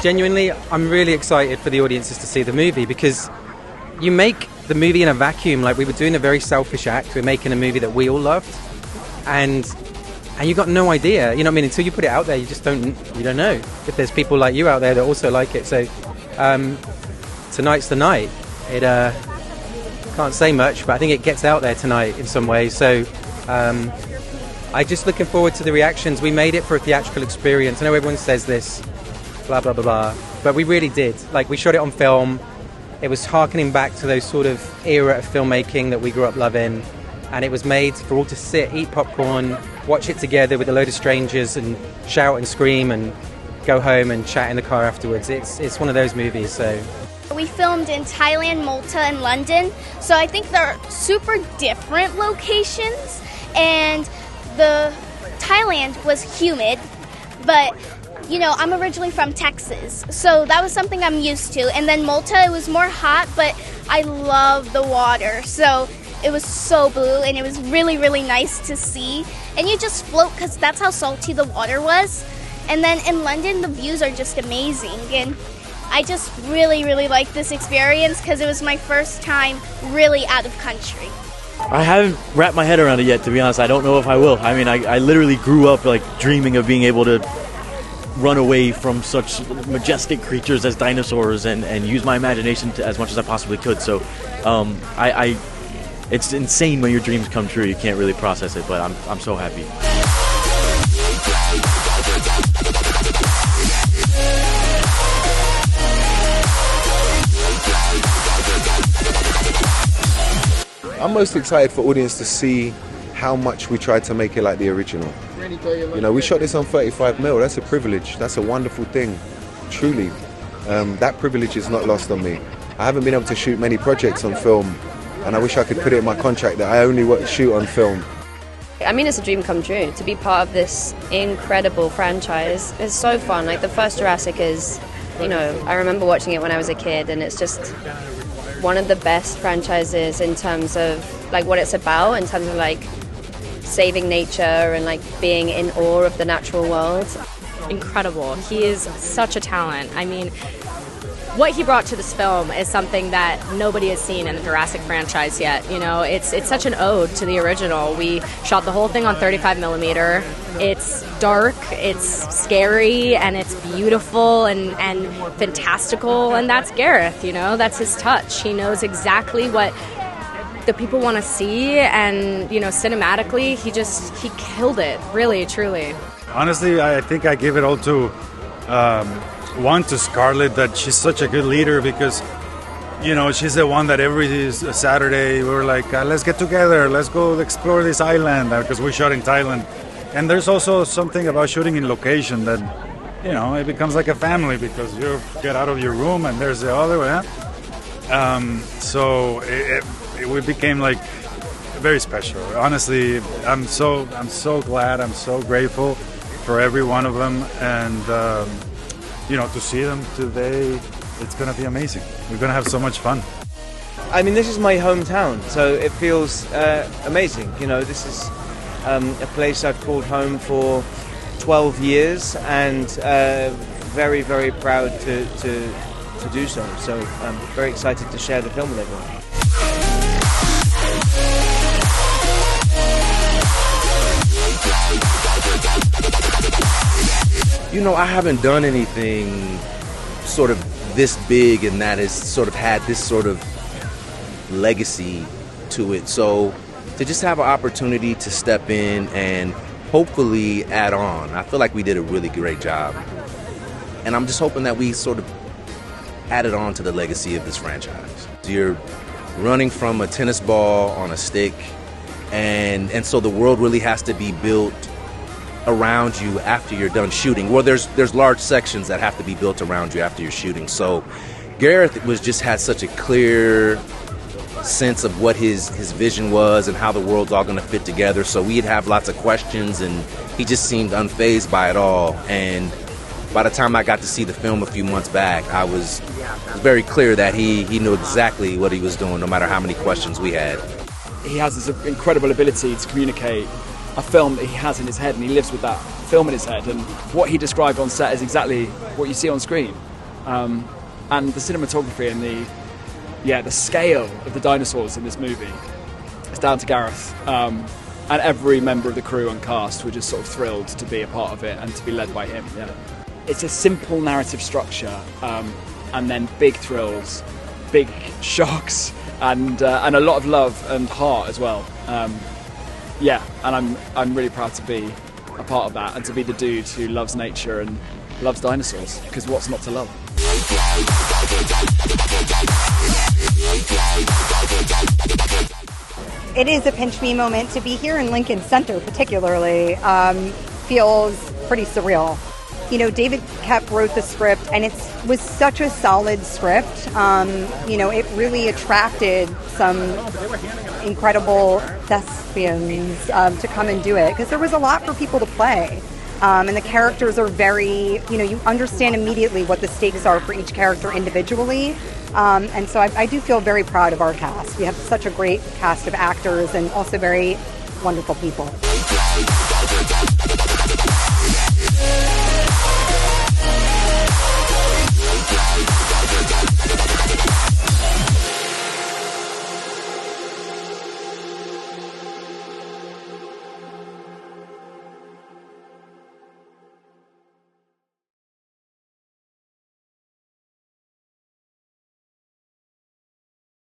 genuinely, I'm really excited for the audiences to see the movie, because you make the movie in a vacuum. Like, we were doing a very selfish act. We're making a movie that we all loved, and you got no idea, you know what I mean? Until you put it out there, you don't know if there's people like you out there that also like it. So tonight's the night. It can't say much, but I think it gets out there tonight in some ways. So I'm just looking forward to the reactions. We made it for a theatrical experience. I know everyone says this, blah, blah, blah, blah, but we really did. Like, we shot it on film. It was harkening back to those sort of era of filmmaking that we grew up loving. And it was made for all to sit, eat popcorn, watch it together with a load of strangers and shout and scream and go home and chat in the car afterwards. It's one of those movies, so... We filmed in Thailand, Malta, and London, so I think they're super different locations. And the Thailand was humid, but, you know, I'm originally from Texas, so that was something I'm used to. And then Malta, it was more hot, but I love the water, so it was so blue, and it was really, really nice to see. And you just float, because that's how salty the water was. And then in London, the views are just amazing. And I just really, really liked this experience, because it was my first time really out of country. I haven't wrapped my head around it yet, to be honest. I don't know if I will. I mean, I literally grew up like dreaming of being able to run away from such majestic creatures as dinosaurs and use my imagination as much as I possibly could. So it's insane when your dreams come true. You can't really process it, but I'm so happy. I'm most excited for audience to see how much we tried to make it like the original. You know, we shot this on 35mm. That's a privilege. That's a wonderful thing. Truly. That privilege is not lost on me. I haven't been able to shoot many projects on film, and I wish I could put it in my contract that I only shoot on film. I mean, it's a dream come true. To be part of this incredible franchise is so fun. Like, the first Jurassic is, you know, I remember watching it when I was a kid, and it's just one of the best franchises in terms of like what it's about, in terms of like saving nature and like being in awe of the natural world. Incredible. He is such a talent. I mean, what he brought to this film is something that nobody has seen in the Jurassic franchise yet. You know, it's such an ode to the original. We shot the whole thing on 35mm. It's dark, it's scary, and it's beautiful and fantastical, and that's Gareth, you know, that's his touch. He knows exactly what the people want to see, and, you know, cinematically, he killed it, really, truly. Honestly, I think I give it all to to Scarlett, that she's such a good leader, because, you know, she's the one that every Saturday we were like, let's get together, let's go explore this island, because we shot in Thailand. And there's also something about shooting in location that, you know, it becomes like a family, because you get out of your room and there's the other one. So we became like very special. Honestly, I'm so glad, I'm so grateful for every one of them, and you know, to see them today, it's going to be amazing. We're going to have so much fun. I mean, this is my hometown, so it feels amazing. You know, this is a place I've called home for 12 years, and very, very proud to do so. So I'm very excited to share the film with everyone. You know, I haven't done anything sort of this big and that has sort of had this sort of legacy to it. So to just have an opportunity to step in and hopefully add on, I feel like we did a really great job. And I'm just hoping that we sort of added on to the legacy of this franchise. You're running from a tennis ball on a stick, and so the world really has to be built around you after you're done shooting. Well, there's large sections that have to be built around you after you're shooting. So Gareth had such a clear sense of what his vision was and how the world's all going to fit together. So we'd have lots of questions, and he just seemed unfazed by it all. And by the time I got to see the film a few months back, it was very clear that he knew exactly what he was doing, no matter how many questions we had. He has this incredible ability to communicate a film that he has in his head, and he lives with that film in his head, and what he described on set is exactly what you see on screen. and the cinematography and the scale of the dinosaurs in this movie is down to Gareth. And every member of the crew and cast were just sort of thrilled to be a part of it and to be led by him. Yeah. It's a simple narrative structure, and then big thrills, big shocks, and a lot of love and heart as well. And I'm really proud to be a part of that and to be the dude who loves nature and loves dinosaurs, because what's not to love? It is a pinch me moment to be here in Lincoln Center, particularly. Feels pretty surreal. You know, David Koepp wrote the script, and it was such a solid script. It really attracted some incredible thespians to come and do it, because there was a lot for people to play. And the characters are very, you understand immediately what the stakes are for each character individually. And so I do feel very proud of our cast. We have such a great cast of actors and also very wonderful people.